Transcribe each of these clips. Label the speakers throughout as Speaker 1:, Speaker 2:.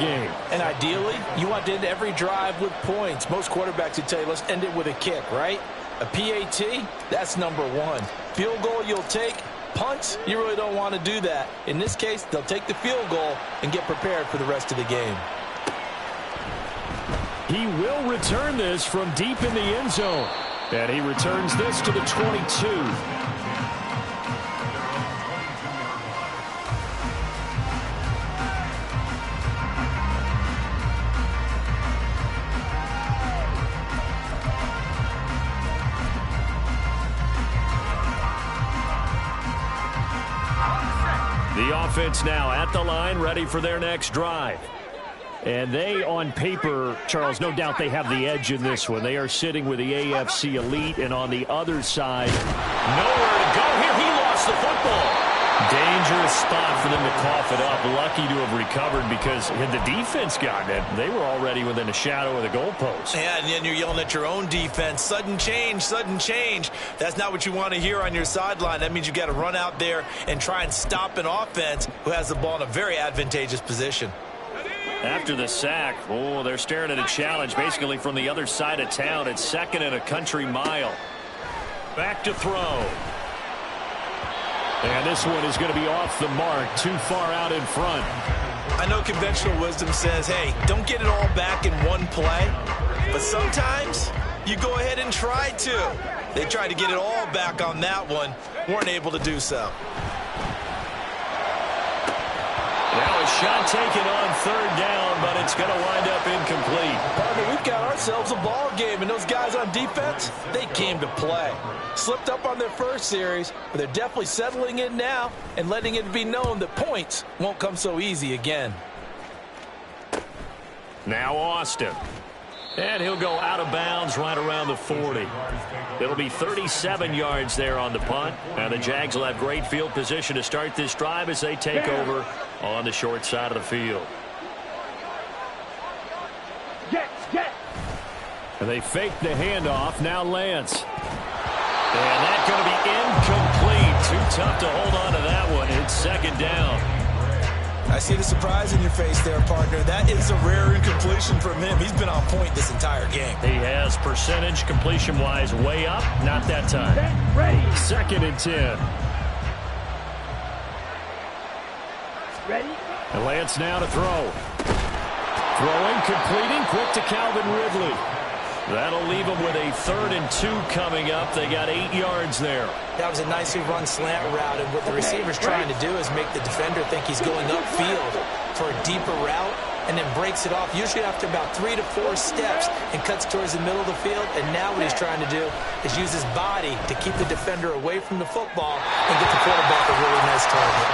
Speaker 1: game.
Speaker 2: And ideally, you want to end every drive with points. Most quarterbacks would tell you, let's end it with a kick, right? A PAT, that's number one. Field goal you'll take. Punts, you really don't want to do that. In this case, they'll take the field goal and get prepared for the rest of the game.
Speaker 1: He will return this from deep in the end zone. And he returns this to the 22. The offense now at the line, ready for their next drive. And they, on paper, Charles, no doubt they have the edge in this one. They are sitting with the AFC elite, and on the other side, nowhere to go here. He lost the football. Dangerous spot for them to cough it up. Lucky to have recovered because had the defense gotten it, they were already within a shadow of the goalpost.
Speaker 2: Yeah, and then you're yelling at your own defense. Sudden change, sudden change. That's not what you want to hear on your sideline. That means you got to run out there and try and stop an offense who has the ball in a very advantageous position.
Speaker 1: After the sack, oh, they're staring at a challenge basically from the other side of town. It's 2nd and a country mile. Back to throw. And this one is going to be off the mark, too far out in front.
Speaker 2: I know conventional wisdom says, hey, don't get it all back in one play. But sometimes you go ahead and try to. They tried to get it all back on that one. Weren't able to do so.
Speaker 1: Now a shot taken on 3rd down, but it's going to wind up incomplete.
Speaker 2: Partner, we've got ourselves a ball game, and those guys on defense, they came to play. Slipped up on their first series, but they're definitely settling in now and letting it be known that points won't come so easy again.
Speaker 1: Now Austin. And he'll go out of bounds right around the 40. It'll be 37 yards there on the punt. And the Jags will have great field position to start this drive as they take over on the short side of the field. And they fake the handoff. Now Lance. And that's going to be incomplete. Too tough to hold on to that one. It's 2nd down.
Speaker 2: I see the surprise in your face there, partner. That is a rare incompletion from him. He's been on point this entire game.
Speaker 1: He has percentage completion-wise way up. Not that time.
Speaker 3: Ready.
Speaker 1: 2nd and 10.
Speaker 3: Ready.
Speaker 1: And Lance now to throw. Throwing, completing, quick to Calvin Ridley. That'll leave them with a 3rd and 2 coming up. They got 8 yards there.
Speaker 2: That was a nicely run slant route, and what the receiver's trying to do is make the defender think he's going upfield for a deeper route and then breaks it off, usually after about 3 to 4 steps, and cuts towards the middle of the field. And now what he's trying to do is use his body to keep the defender away from the football and get the quarterback a really nice target.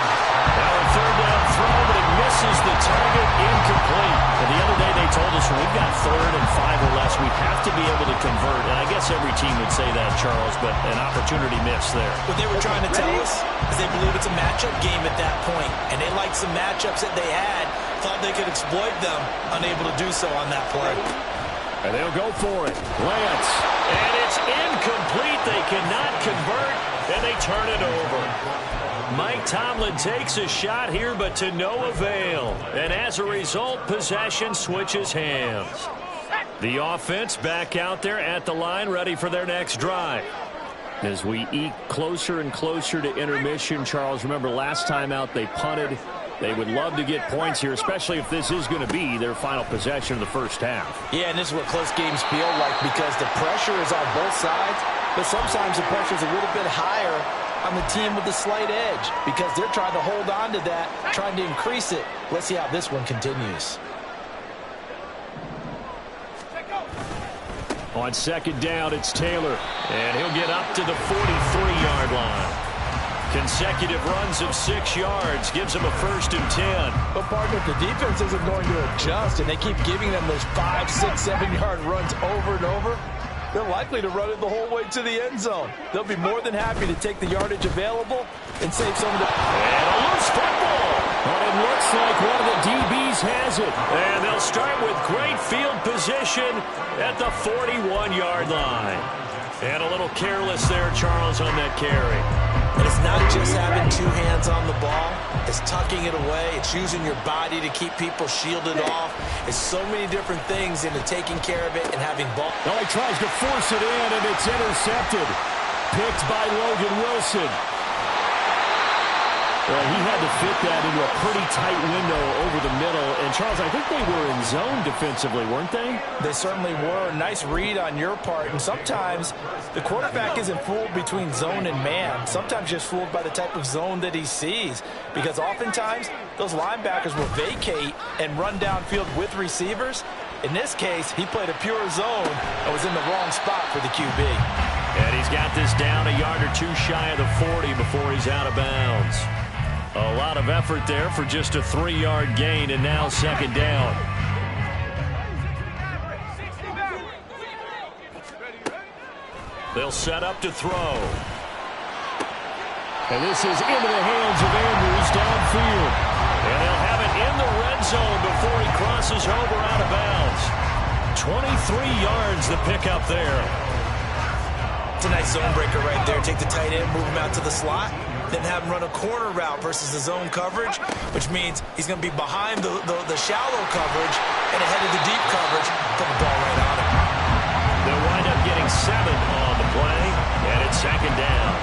Speaker 1: Now a 3rd down throw, but it misses the target, incomplete. And the other day they told us when we've got 3rd and 5 or less, we have to be able to convert. And I guess every team would say that, Charles, but an opportunity missed there.
Speaker 2: What they were trying to tell us is they believe it's a matchup game at that point, and they liked some matchups that they had, thought they could exploit them, unable to do so on that play.
Speaker 1: And they'll go for it. Lance. And it's incomplete. They cannot convert, and they turn it over. Mike Tomlin takes a shot here, but to no avail. And as a result, possession switches hands. The offense back out there at the line, ready for their next drive. As we eke closer and closer to intermission, Charles, remember last time out they punted. They would love to get points here, especially if this is going to be their final possession of the first half.
Speaker 2: Yeah, and this is what close games feel like because the pressure is on both sides, but sometimes the pressure is a little bit higher on the team with the slight edge because they're trying to hold on to that, trying to increase it. Let's see how this one continues.
Speaker 1: On 2nd down, it's Taylor, and he'll get up to the 43-yard line. Consecutive runs of 6 yards gives him a 1st and 10.
Speaker 2: But, partner, if the defense isn't going to adjust and they keep giving them those 5, 6, 7-yard runs over and over, they're likely to run it the whole way to the end zone. They'll be more than happy to take the yardage available and save some of the...
Speaker 1: And a loose football! But it looks like one of the DBs has it. And they'll start with great field position at the 41-yard line. And a little careless there, Charles, on that carry.
Speaker 2: And it's not just having two hands on the ball. It's tucking it away. It's using your body to keep people shielded off. It's so many different things into taking care of it and having ball.
Speaker 1: Well, he tries to force it in, and it's intercepted. Picked by Logan Wilson. Well, he had to fit that into a pretty tight window over the middle. And, Charles, I think they were in zone defensively, weren't they?
Speaker 2: They certainly were. Nice read on your part. And sometimes the quarterback isn't fooled between zone and man. Sometimes just fooled by the type of zone that he sees. Because oftentimes those linebackers will vacate and run downfield with receivers. In this case, he played a pure zone and was in the wrong spot for the QB.
Speaker 1: And he's got this down a yard or two shy of the 40 before he's out of bounds. A lot of effort there for just a 3-yard gain, and now second down. They'll set up to throw. And this is into the hands of Andrews downfield. And they'll have it in the red zone before he crosses over out of bounds. 23 yards the pickup there.
Speaker 2: It's a nice zone breaker right there. Take the tight end, move him out to the slot. Then have him run a corner route versus the zone coverage, which means he's going to be behind the shallow coverage and ahead of the deep coverage. Put the ball right on him.
Speaker 1: They'll wind up getting 7 on the play, and it's second down.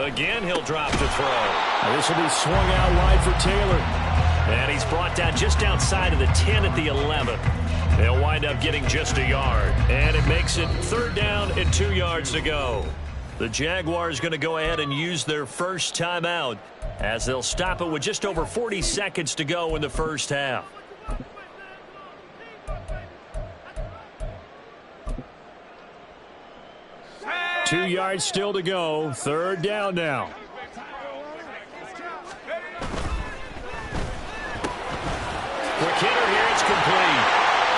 Speaker 1: Again, he'll drop to throw. This will be swung out wide for Taylor. And he's brought down just outside of the 10 at the 11. They'll wind up getting just a yard. And it makes it third down and 2 yards to go. The Jaguars going to go ahead and use their first timeout as they'll stop it with just over 40 seconds to go in the first half. Two yards still to go. Third down now. Quick hitter here, it's complete.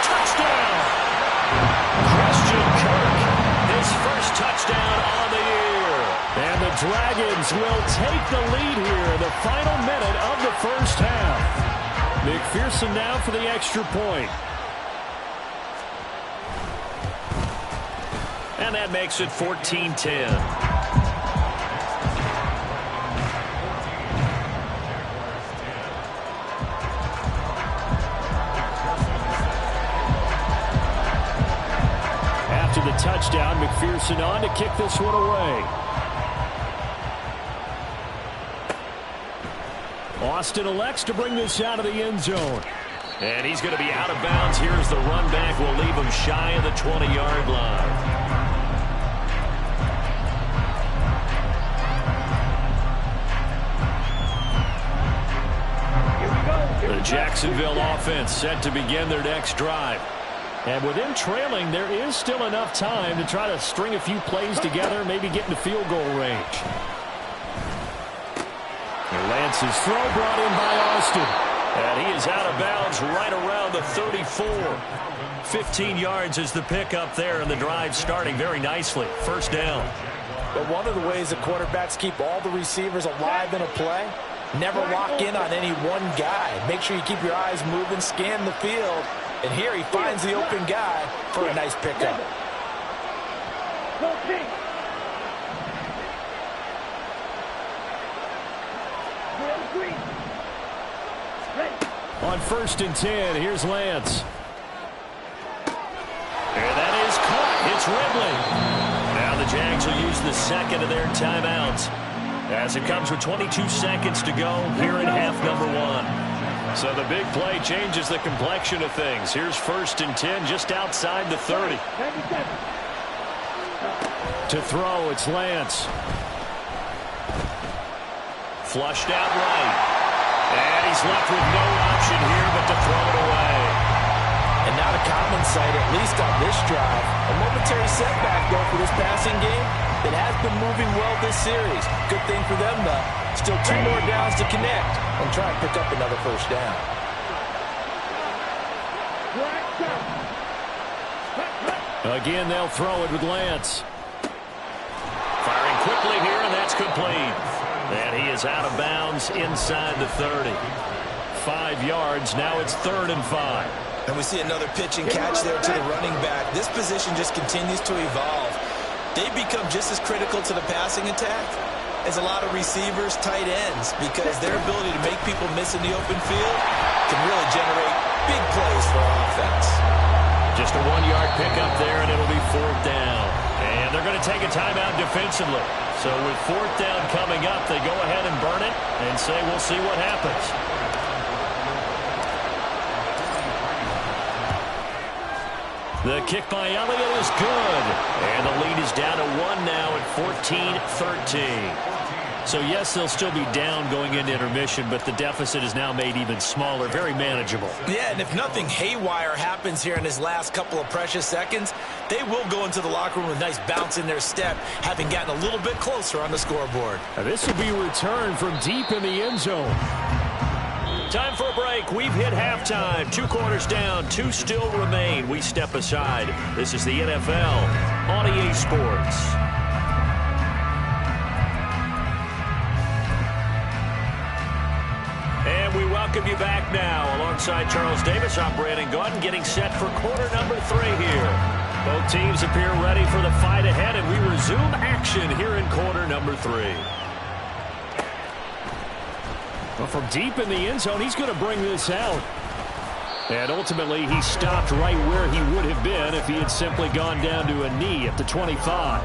Speaker 1: Touchdown! Christian Kirk, his first touchdown on the year. And the Dragons will take the lead here in the final minute of the first half. McPherson now for the extra point. And that makes it 14-10. After the touchdown, McPherson on to kick this one away. Austin elects to bring this out of the end zone. And he's going to be out of bounds here as the run back will leave him shy of the 20-yard line. The Jacksonville offense set to begin their next drive. And with them trailing, there is still enough time to try to string a few plays together, maybe get into field goal range. And Lance's throw brought in by Austin. And he is out of bounds right around the 34. 15 yards is the pickup there, and the drive starting very nicely. First down.
Speaker 2: But one of the ways that quarterbacks keep all the receivers alive in a play, never lock in on any one guy. Make sure you keep your eyes moving, scan the field. And here he finds the open guy for a nice pickup.
Speaker 1: On 1st and 10, here's Lance. And that is caught. It's Ridley. Now the Jags will use the second of their timeouts as it comes with 22 seconds to go here in half number 1. So the big play changes the complexion of things. Here's 1st and 10 just outside the 30. To throw, it's Lance. Flushed out right. And he's left with no option here but to throw it away.
Speaker 2: And not a common sight, at least on this drive. A momentary setback, though, for this passing game that has been moving well this series. Good thing for them, though. Still 2 more downs to connect and try and pick up another first down.
Speaker 1: Again, they'll throw it with Lance. Firing quickly here, and that's complete. And he is out of bounds inside the 30. 5 yards. Now it's 3rd and 5.
Speaker 2: And we see another pitch and catch there to the running back. This position just continues to evolve. They become just as critical to the passing attack as a lot of receivers, tight ends, because their ability to make people miss in the open field can really generate big plays for our offense.
Speaker 1: Just a 1-yard pickup there, and it'll be 4th down. And they're going to take a timeout defensively. So with 4th down coming up, they go ahead and burn it and say we'll see what happens. The kick by Elliott is good. And the lead is down to 1 now at 14-13. So, yes, they'll still be down going into intermission, but the deficit is now made even smaller, very manageable.
Speaker 2: Yeah, and if nothing haywire happens here in his last couple of precious seconds, they will go into the locker room with a nice bounce in their step, having gotten a little bit closer on the scoreboard.
Speaker 1: Now, this will be a return from deep in the end zone. Time for a break. We've hit halftime. 2 quarters down. 2 still remain. We step aside. This is the NFL on EA Sports. And we welcome you back now. Alongside Charles Davis, I'm Brandon Gaudin, getting set for quarter number 3 here. Both teams appear ready for the fight ahead, and we resume action here in quarter number 3. Well, from deep in the end zone, he's going to bring this out. And ultimately, he stopped right where he would have been if he had simply gone down to a knee at the 25.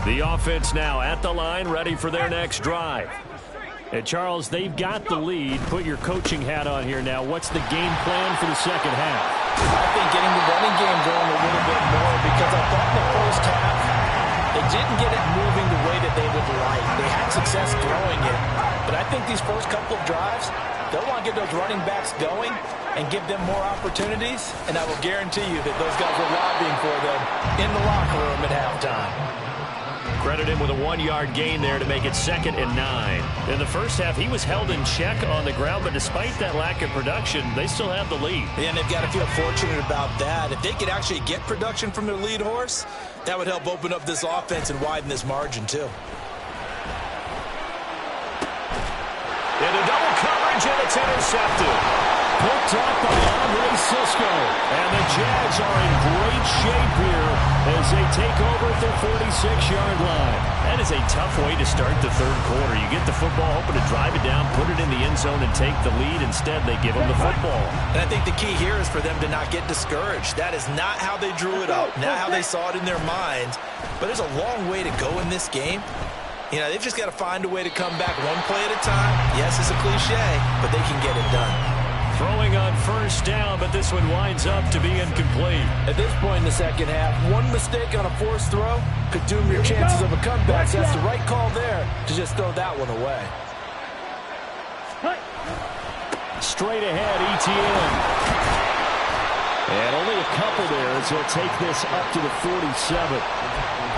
Speaker 1: The offense now at the line, ready for their next drive. And Charles, they've got the lead. Put your coaching hat on here now. What's the game plan for the second half?
Speaker 2: I think getting the running game going a little bit more, because I thought in the first half they didn't get it moving the way that they would like. They had success throwing it, but I think these first couple of drives, they'll want to get those running backs going and give them more opportunities, and I will guarantee you that those guys were lobbying for them in the locker room at halftime.
Speaker 1: Credit him with a 1-yard gain there to make it 2nd and 9. In the first half, he was held in check on the ground, but despite that lack of production, they still have the lead.
Speaker 2: Yeah, and they've got to feel fortunate about that. If they could actually get production from their lead horse, that would help open up this offense and widen this margin, too.
Speaker 1: Into double coverage, and it's intercepted. Picked up by Andre Cisco. And the Jags are in great shape here as they take over at their 46-yard line. That is a tough way to start the 3rd quarter. You get the football, hoping to drive it down, put it in the end zone, and take the lead. Instead, they give them the football.
Speaker 2: And I think the key here is for them to not get discouraged. That is not how they drew it up, not how they saw it in their minds. But there's a long way to go in this game. You know, they've just got to find a way to come back one play at a time. Yes, it's a cliche, but they can get it done.
Speaker 1: Throwing on 1st down, but this one winds up to be incomplete.
Speaker 4: At this point in the second half, one mistake on a forced throw could doom your chances of a comeback. So that's the right call there to just throw that one away.
Speaker 1: Straight ahead, ETN. And only a couple there as he'll take this up to the 47.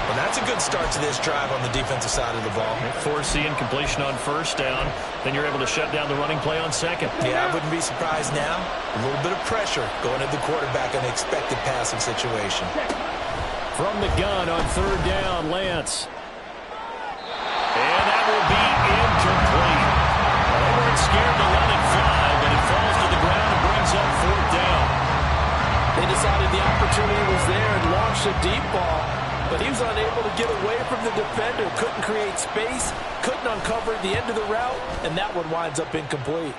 Speaker 2: Well, that's a good start to this drive on the defensive side of the ball.
Speaker 1: Force the incompletion on 1st down. Then you're able to shut down the running play on 2nd.
Speaker 2: Yeah, I wouldn't be surprised now. A little bit of pressure going at the quarterback in an expected passing situation.
Speaker 1: From the gun on 3rd down, Lance. And that will be incomplete. They weren't scared to let it fly, but it falls to the ground and brings up 4th down.
Speaker 4: They decided the opportunity was there and launched a deep ball. But he was unable to get away from the defender, couldn't create space, couldn't uncover the end of the route, and that one winds up incomplete.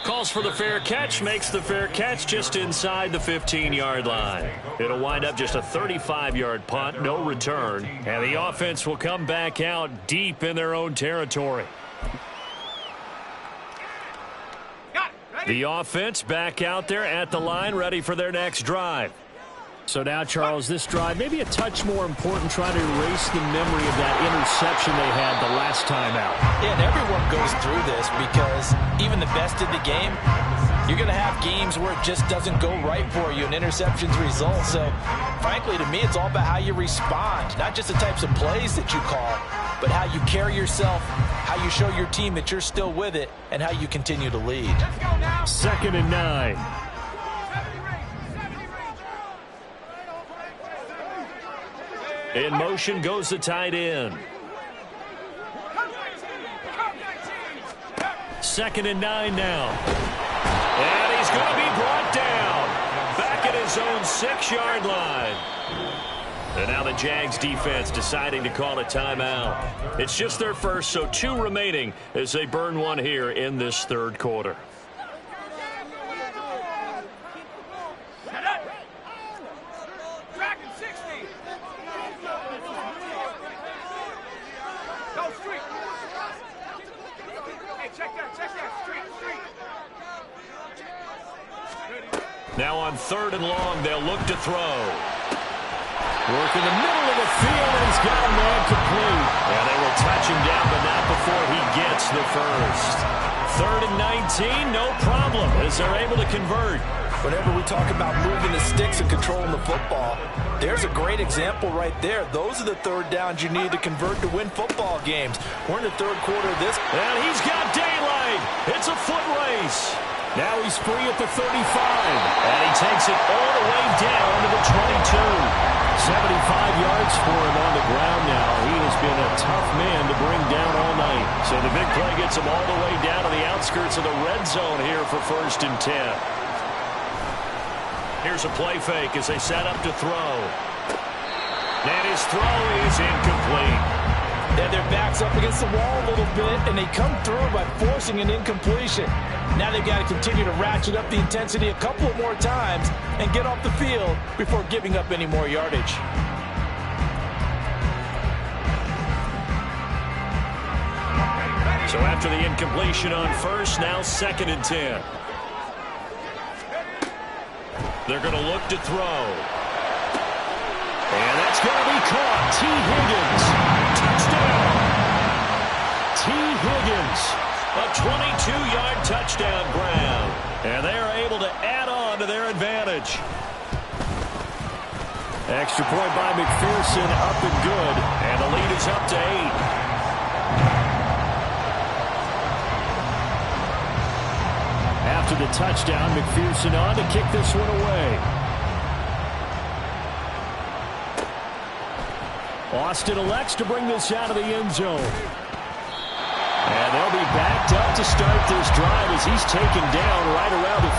Speaker 1: Calls for the fair catch, makes the fair catch just inside the 15-yard line. It'll wind up just a 35-yard punt, no return, and the offense will come back out deep in their own territory. The offense back out there at the line, ready for their next drive. So now, Charles, this drive maybe a touch more important, trying to erase the memory of that interception they had the last time out.
Speaker 2: Yeah, and everyone goes through this because even the best in the game, you're going to have games where it just doesn't go right for you and interceptions result. So, frankly, to me, it's all about how you respond, not just the types of plays that you call, but how you carry yourself, how you show your team that you're still with it, and how you continue to lead.
Speaker 1: 2nd and 9. In motion goes the tight end. 2nd and 9 now. And he's going to be brought down. Back at his own 6-yard line. And now the Jags defense deciding to call a timeout. It's just their first, so 2 remaining as they burn one here in this 3rd quarter. Now on 3rd and long, they'll look to throw. Work in the middle of the field, and he's got a man complete. And they will touch him down, but not before he gets the first. 3rd and 19, no problem, as they're able to convert.
Speaker 2: Whenever we talk about moving the sticks and controlling the football, there's a great example right there. Those are the 3rd downs you need to convert to win football games. We're in the 3rd quarter of this.
Speaker 1: And he's got daylight. It's a foot race. Now he's free at the 35. And he takes it all the way down to the 22. 75 yards for him on the ground now. He has been a tough man to bring down all night. So the big play gets him all the way down to the outskirts of the red zone here for 1st and 10. Here's a play fake as they set up to throw. And his throw is incomplete.
Speaker 2: And their back's up against the wall a little bit, and they come through by forcing an incompletion. Now they've got to continue to ratchet up the intensity a couple of more times and get off the field before giving up any more yardage.
Speaker 1: So after the incompletion on 1st, now 2nd and 10. They're going to look to throw. And that's going to be caught. T. Higgins. Touchdown. T. Higgins. A 22-yard touchdown grab. And they are able to add on to their advantage. Extra point by McPherson, up and good. And the lead is up to 8. After the touchdown, McPherson on to kick this one away. Austin elects to bring this out of the end zone. And they'll be backed up to start this drive as he's taken down right around the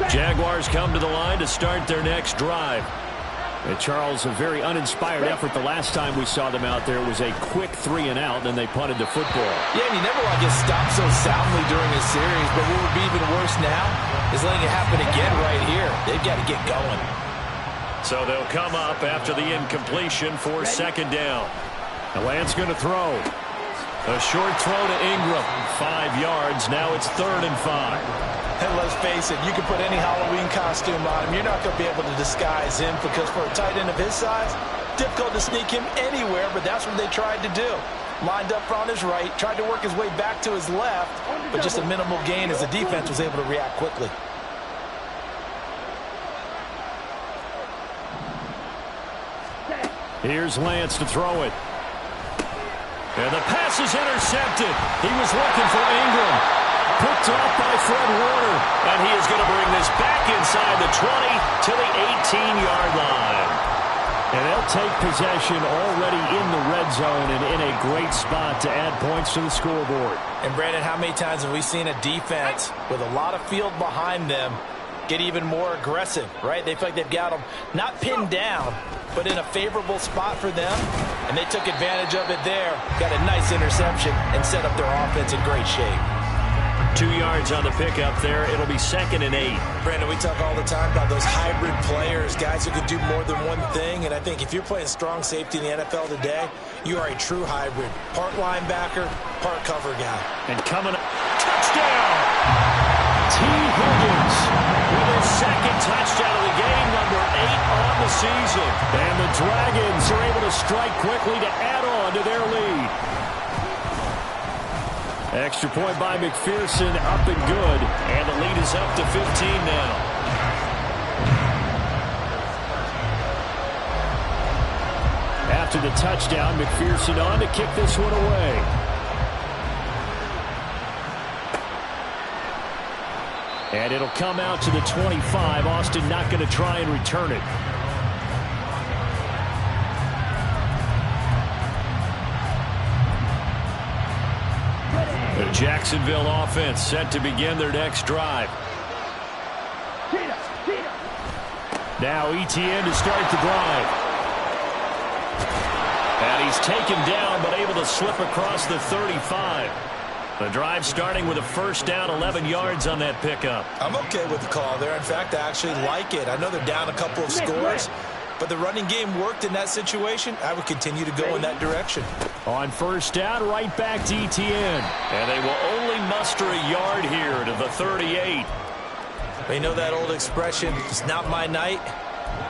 Speaker 1: 15. Jaguars come to the line to start their next drive. And Charles, a very uninspired effort the last time we saw them out there. It was a quick 3 and out, and then they punted the football.
Speaker 2: Yeah, and you never want to get stopped so soundly during a series, but what would be even worse now is letting it happen again right here. They've got to get going.
Speaker 1: So they'll come up after the incompletion for 2nd down. The Lance going to throw. A short throw to Ingram. 5 yards. Now it's 3rd and 5.
Speaker 2: And let's face it, you can put any Halloween costume on him. You're not going to be able to disguise him because for a tight end of his size, difficult to sneak him anywhere, but that's what they tried to do. Lined up on his right, tried to work his way back to his left, but just a minimal gain as the defense was able to react quickly.
Speaker 1: Here's Lance to throw it. And the pass is intercepted. He was looking for Ingram. Picked off by Fred Warner. And he is going to bring this back inside the 20 to the 18-yard line. And they'll take possession already in the red zone and in a great spot to add points to the scoreboard.
Speaker 2: And, Brandon, how many times have we seen a defense with a lot of field behind them get even more aggressive, right? They feel like they've got them not pinned down, but in a favorable spot for them. And they took advantage of it there. Got a nice interception and set up their offense in great shape.
Speaker 1: 2 yards on the pickup there. It'll be 2nd and 8.
Speaker 2: Brandon, we talk all the time about those hybrid players, guys who can do more than one thing. And I think if you're playing strong safety in the NFL today, you are a true hybrid. Part linebacker, part cover guy.
Speaker 1: And coming up, touchdown! T. Higgins with his 2nd touchdown of the game, number 8 on the season. And the Dragons are able to strike quickly to add on to their lead. Extra point by McPherson, up and good. And the lead is up to 15 now. After the touchdown, McPherson on to kick this one away. And it'll come out to the 25. Austin not going to try and return it. The Jacksonville offense set to begin their next drive. Now Etienne to start the drive. And he's taken down but able to slip across the 35. The drive starting with a first down, 11 yards on that pickup.
Speaker 2: I'm okay with the call there. In fact, I actually like it. I know they're down a couple of scores, but the running game worked in that situation. I would continue to go in that direction.
Speaker 1: On first down, right back to Etienne. And they will only muster a yard here to the 38.
Speaker 2: You know that old expression, it's not my night?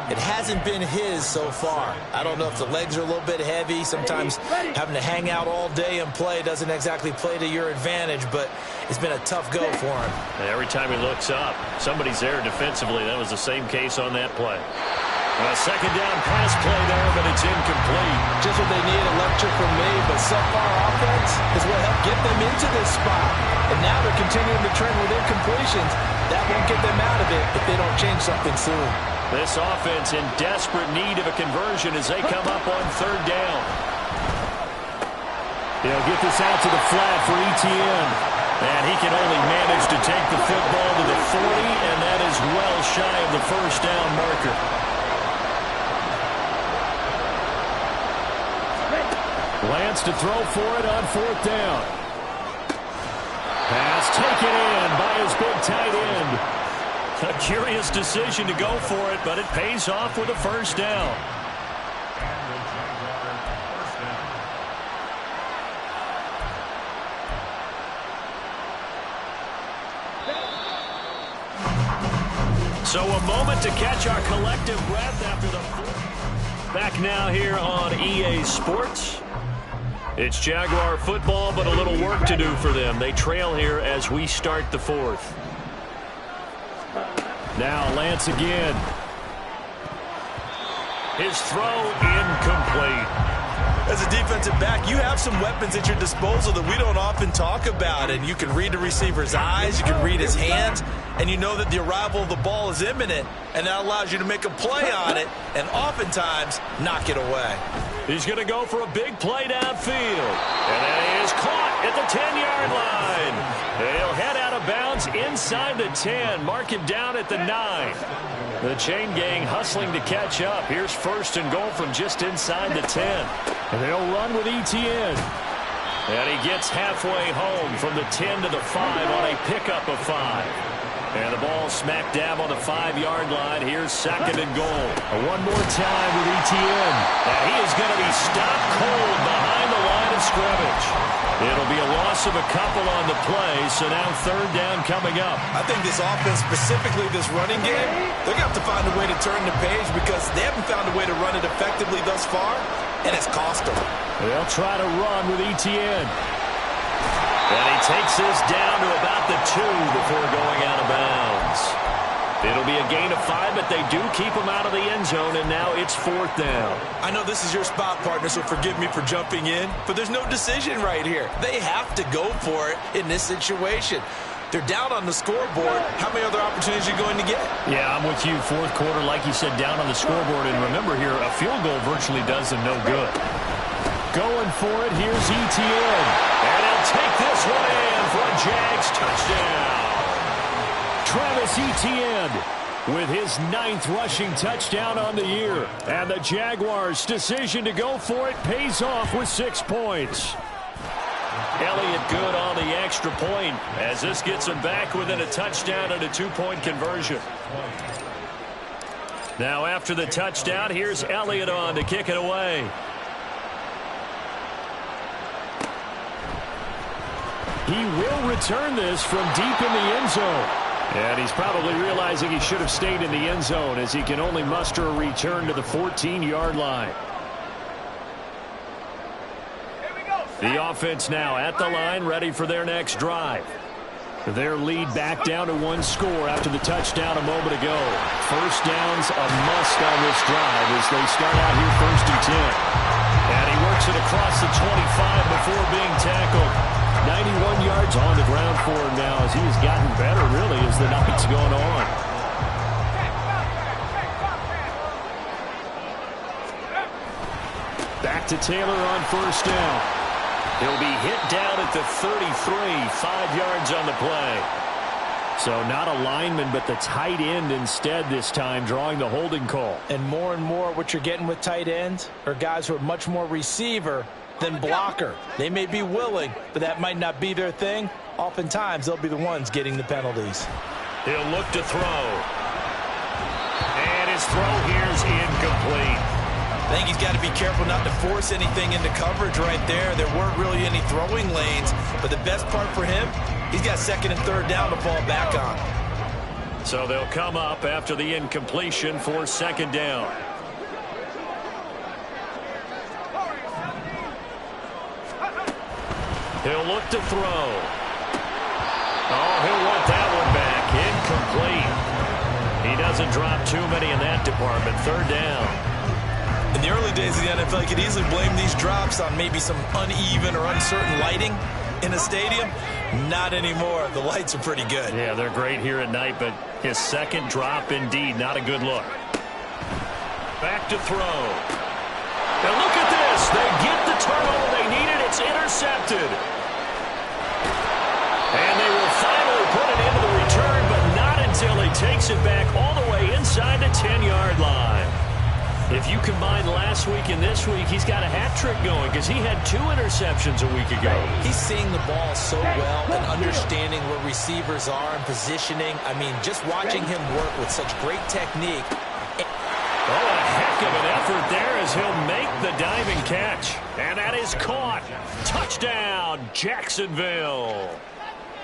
Speaker 2: It hasn't been his so far. I don't know if the legs are a little bit heavy. Sometimes having to hang out all day and play doesn't exactly play to your advantage, but it's been a tough go for him.
Speaker 1: And every time he looks up, somebody's there defensively. That was the same case on that play. A second down pass play there, but it's incomplete.
Speaker 4: Just what they need, a lecture from me, but subpar offense is what helped get them into this spot. And now they're continuing to trend with incompletions. That won't get them out of it if they don't change something soon.
Speaker 1: This offense in desperate need of a conversion as they come up on third down. They'll get this out to the flat for Etienne. And he can only manage to take the football to the 40, and that is well shy of the first down marker. Lance to throw for it on fourth down. Pass taken in by his big tight end. A curious decision to go for it, but it pays off with a first down. So a moment to catch our collective breath after the fourth. Back now here on EA Sports. It's Jaguar football, but a little work to do for them. They trail here as we start the fourth. Now Lance again. His throw incomplete.
Speaker 2: As a defensive back, you have some weapons at your disposal that we don't often talk about. And you can read the receiver's eyes, you can read his hands, and you know that the arrival of the ball is imminent. And that allows you to make a play on it and oftentimes knock it away.
Speaker 1: He's going to go for a big play downfield. And that is caught at the 10-yard line. He'll head out of bounds inside the 10. Mark him down at the 9. The chain gang hustling to catch up. Here's first and goal from just inside the 10. And they'll run with Etienne. And he gets halfway home from the 10 to the 5 on a pickup of 5. And the ball smack dab on the 5-yard line. Here's second and goal. One more time with Etienne. And he is going to be stopped cold behind the line of scrimmage. It'll be a loss of a couple on the play, so now third down coming up.
Speaker 2: I think this offense, specifically this running game, they're going to have to find a way to turn the page because they haven't found a way to run it effectively thus far, and it's cost them.
Speaker 1: They'll try to run with Etienne. And he takes this down to about the 2 before going out of bounds. It'll be a gain of 5, but they do keep him out of the end zone, and now it's fourth down.
Speaker 2: I know this is your spot, partner, so forgive me for jumping in, but there's no decision right here. They have to go for it in this situation. They're down on the scoreboard. How many other opportunities are you going to get?
Speaker 1: Yeah, I'm with you. Fourth quarter, like you said, down on the scoreboard. And remember here, a field goal virtually does them no good. Going for it, here's Etienne. And he'll take this one in for a Jags touchdown. Travis Etienne with his 9th rushing touchdown on the year. And the Jaguars' decision to go for it pays off with 6 points. Elliott good on the extra point as this gets him back within a touchdown and a 2-point conversion. Now after the touchdown, here's Elliott on to kick it away. He will return this from deep in the end zone. And he's probably realizing he should have stayed in the end zone as he can only muster a return to the 14-yard line. The offense now at the line, ready for their next drive. Their lead back down to 1 score after the touchdown a moment ago. First down's a must on this drive as they start out here first and 10. And he works it across the 25 before being tackled. 91 yards on the ground for him now as he has gotten better, really, as the night's gone on. Back to Taylor on first down. He'll be hit down at the 33, 5 yards on the play. So not a lineman, but the tight end instead this time, drawing the holding call.
Speaker 2: And more what you're getting with tight ends are guys who are much more receiver than blocker. They may be willing, but that might not be their thing. Oftentimes, they'll be the ones getting the penalties.
Speaker 1: He'll look to throw. And his throw here is incomplete.
Speaker 2: I think he's got to be careful not to force anything into coverage right there. There weren't really any throwing lanes, but the best part for him, he's got second and third down to fall back on.
Speaker 1: So they'll come up after the incompletion for second down. He'll look to throw. Oh, he'll want that one back. Incomplete. He doesn't drop too many in that department. Third down.
Speaker 2: In the early days of the NFL, you could easily blame these drops on maybe some uneven or uncertain lighting in a stadium. Not anymore. The lights are pretty good.
Speaker 1: Yeah, they're great here at night, but his second drop, indeed, not a good look. Back to throw. And look at this. They get the turnover they needed. It's intercepted. And they will finally put it into the return, but not until he takes it back all the way inside the 10-yard line. If you combine last week and this week, he's got a hat trick going because he had 2 interceptions a week ago.
Speaker 2: He's seeing the ball so well and understanding where receivers are and positioning. I mean, just watching him work with such great technique.
Speaker 1: Oh, a heck of an effort there as he'll make the diving catch. And that is caught. Touchdown, Jacksonville.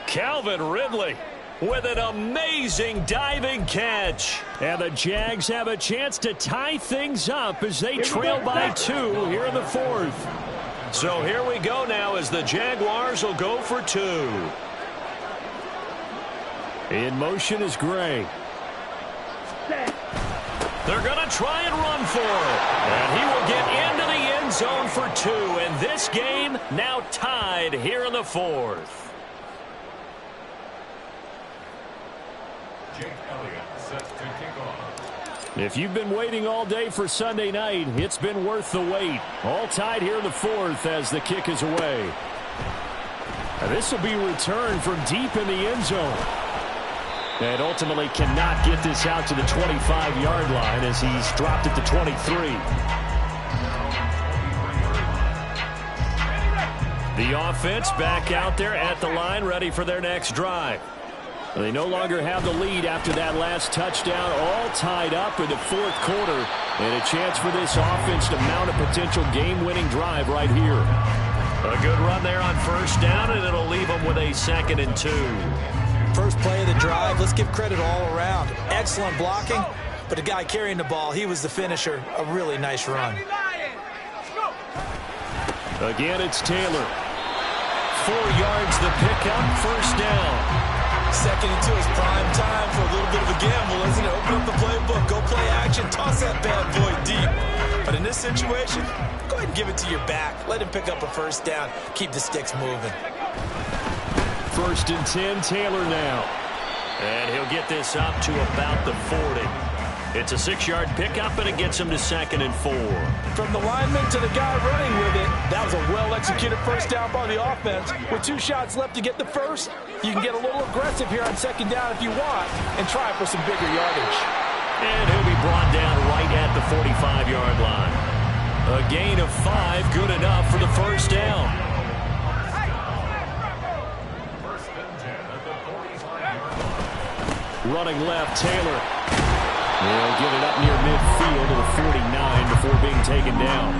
Speaker 1: Calvin Ridley with an amazing diving catch. And the Jags have a chance to tie things up as they trail by 2 here in the fourth. So here we go now as the Jaguars will go for 2. In motion is Gray. They're going to try and run for it. And he will get into the end zone for 2. And this game now tied here in the fourth. If you've been waiting all day for Sunday night, it's been worth the wait. All tied here in the fourth as the kick is away. This will be returned from deep in the end zone. And ultimately cannot get this out to the 25-yard line as he's dropped at the 23. The offense back out there at the line, ready for their next drive. They no longer have the lead after that last touchdown, all tied up in the fourth quarter. And a chance for this offense to mount a potential game-winning drive right here. A good run there on first down, and it'll leave them with a 2nd and 2.
Speaker 2: First play of the drive, let's give credit all around. Excellent blocking, but the guy carrying the ball, he was the finisher. A really nice run.
Speaker 1: Again, it's Taylor. 4 yards the pickup, first down.
Speaker 2: Second and 2 is prime time for a little bit of a gamble, isn't it? Open up the playbook, go play action, toss that bad boy deep. But in this situation, go ahead and give it to your back. Let him pick up a first down. Keep the sticks moving.
Speaker 1: 1st and 10, Taylor now. And he'll get this up to about the 40. It's a 6-yard pickup, and it gets him to 2nd and 4.
Speaker 4: From the lineman to the guy running with it, that was a well-executed first down by the offense. With 2 shots left to get the first, you can get a little aggressive here on 2nd down if you want and try for some bigger yardage.
Speaker 1: And he'll be brought down right at the 45-yard line. A gain of 5, good enough for the first down. Running left, Taylor. He'll get it up near midfield to the 49 before being taken down.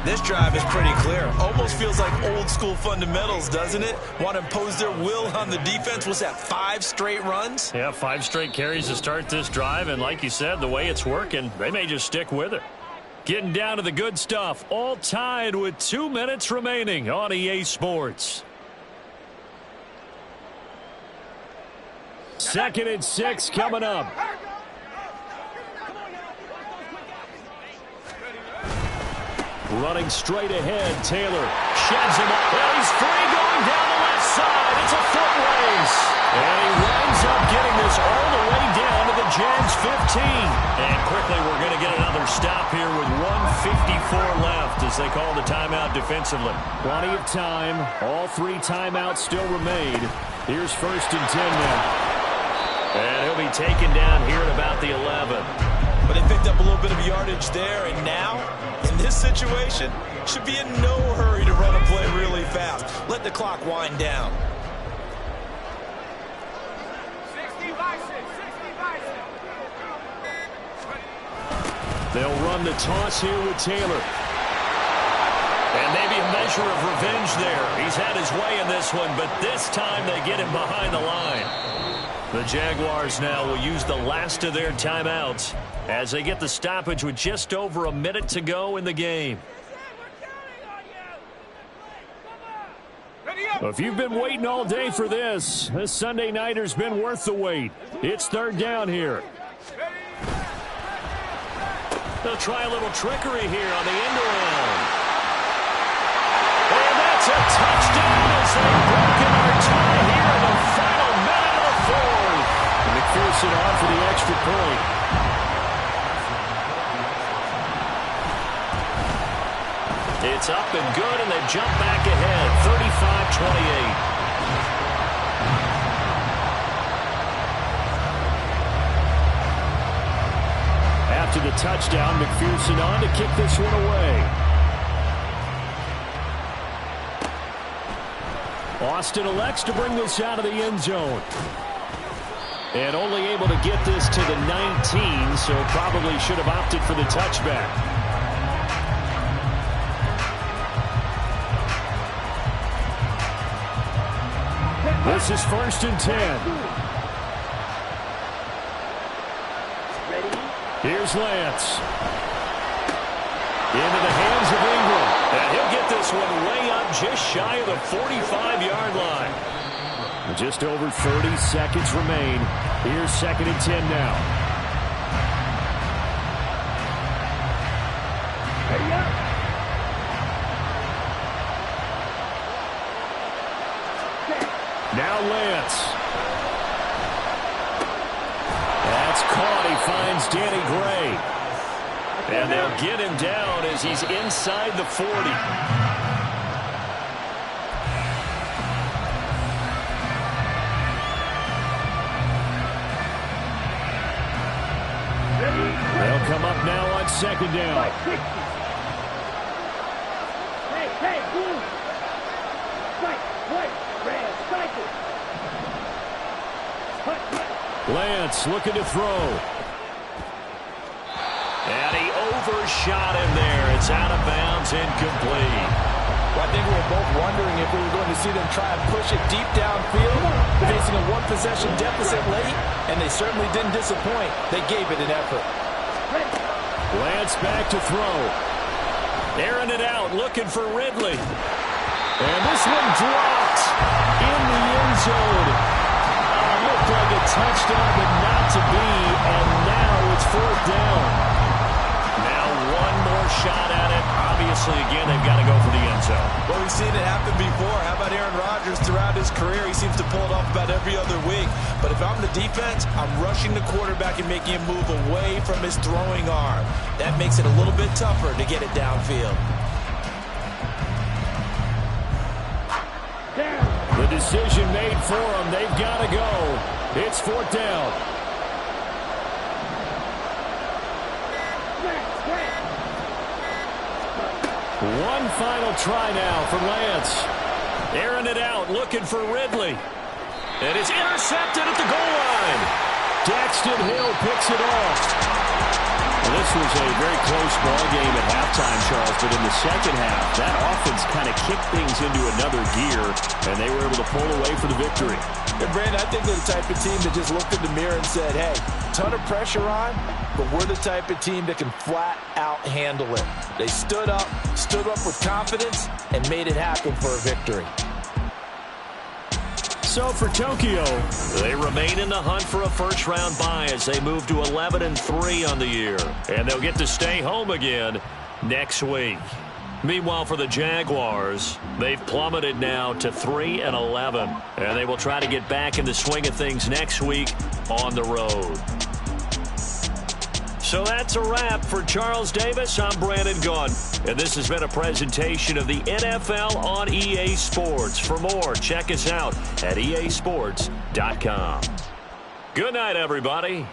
Speaker 2: This drive is pretty clear. Almost feels like old-school fundamentals, doesn't it? Want to impose their will on the defense. What's that, 5 straight runs?
Speaker 1: Yeah, 5 straight carries to start this drive, and like you said, the way it's working, they may just stick with it. Getting down to the good stuff, all tied with 2 minutes remaining on EA Sports. 2nd and 6 coming up. Running straight ahead, Taylor sheds him off. Well, he's free going down the left side. It's a foot race. And he winds up getting this all the way down to the Jags 15. And quickly we're going to get another stop here with 1:54 left as they call the timeout defensively. Plenty of time. All 3 timeouts still remain. Here's 1st and 10 now. And he'll be taken down here at about the 11.
Speaker 2: But they picked up a little bit of yardage there, and now, in this situation, should be in no hurry to run a play really fast. Let the clock wind down.
Speaker 1: They'll run the toss here with Taylor. And maybe a measure of revenge there. He's had his way in this one, but this time they get him behind the line. The Jaguars now will use the last of their timeouts as they get the stoppage with just over a minute to go in the game. If you've been waiting all day for this Sunday nighter's been worth the wait. It's 3rd down here. They'll try a little trickery here on the end around. And that's a touchdown as they've broken our tie here in the final minute of the 4th. And McPherson on for the extra point. It's up and good, and they jump back ahead, 35-28. After the touchdown, McPherson on to kick this one away. Austin elects to bring this out of the end zone. And only able to get this to the 19, so probably should have opted for the touchback. This is 1st and 10. Here's Lance. Into the hands of Ingram. And he'll get this one way up just shy of the 45-yard line. Just over 30 seconds remain. Here's 2nd and 10 now.
Speaker 3: Hurry up.
Speaker 1: Now Lance. That's caught. He finds Danny Gray. And they'll get him down as he's inside the 40. They'll come up now on 2nd down.
Speaker 3: Hey, blue. Strike, white, red, cycle.
Speaker 1: Lance looking to throw. And he overshot him there. It's out of bounds, incomplete.
Speaker 4: Well, I think we were both wondering if we were going to see them try and push it deep downfield, facing a one-possession deficit late, and they certainly didn't disappoint. They gave it an effort.
Speaker 1: Lance back to throw. Airing it out, looking for Ridley. And this one dropped in the end zone. Looked like a touchdown, but not to be, and now it's 4th down. Now one more shot at it. Obviously, again, they've got to go for the end zone.
Speaker 2: Well, we've seen it happen before. How about Aaron Rodgers throughout his career? He seems to pull it off about every other week. But if I'm the defense, I'm rushing the quarterback and making him move away from his throwing arm. That makes it a little bit tougher to get it downfield.
Speaker 1: The decision made for them. They've got to go. It's 4th down. One final try now from Lance. Airing it out, looking for Ridley. And it's intercepted at the goal line. Daxton Hill picks it off. Well, this was a very close ball game at halftime, Charles, but in the second half, that offense kind of kicked things into another gear, and they were able to pull away for the victory.
Speaker 4: And Brandon, I think they're the type of team that just looked in the mirror and said, hey, ton of pressure on, but we're the type of team that can flat out handle it. They stood up with confidence, and made it happen for a victory.
Speaker 1: So for Tokyo, they remain in the hunt for a first-round bye as they move to 11-3 on the year. And they'll get to stay home again next week. Meanwhile, for the Jaguars, they've plummeted now to 3-11, and they will try to get back in the swing of things next week on the road. So that's a wrap. For Charles Davis, I'm Brandon Gunn, and this has been a presentation of the NFL on EA Sports. For more, check us out at easports.com. Good night, everybody.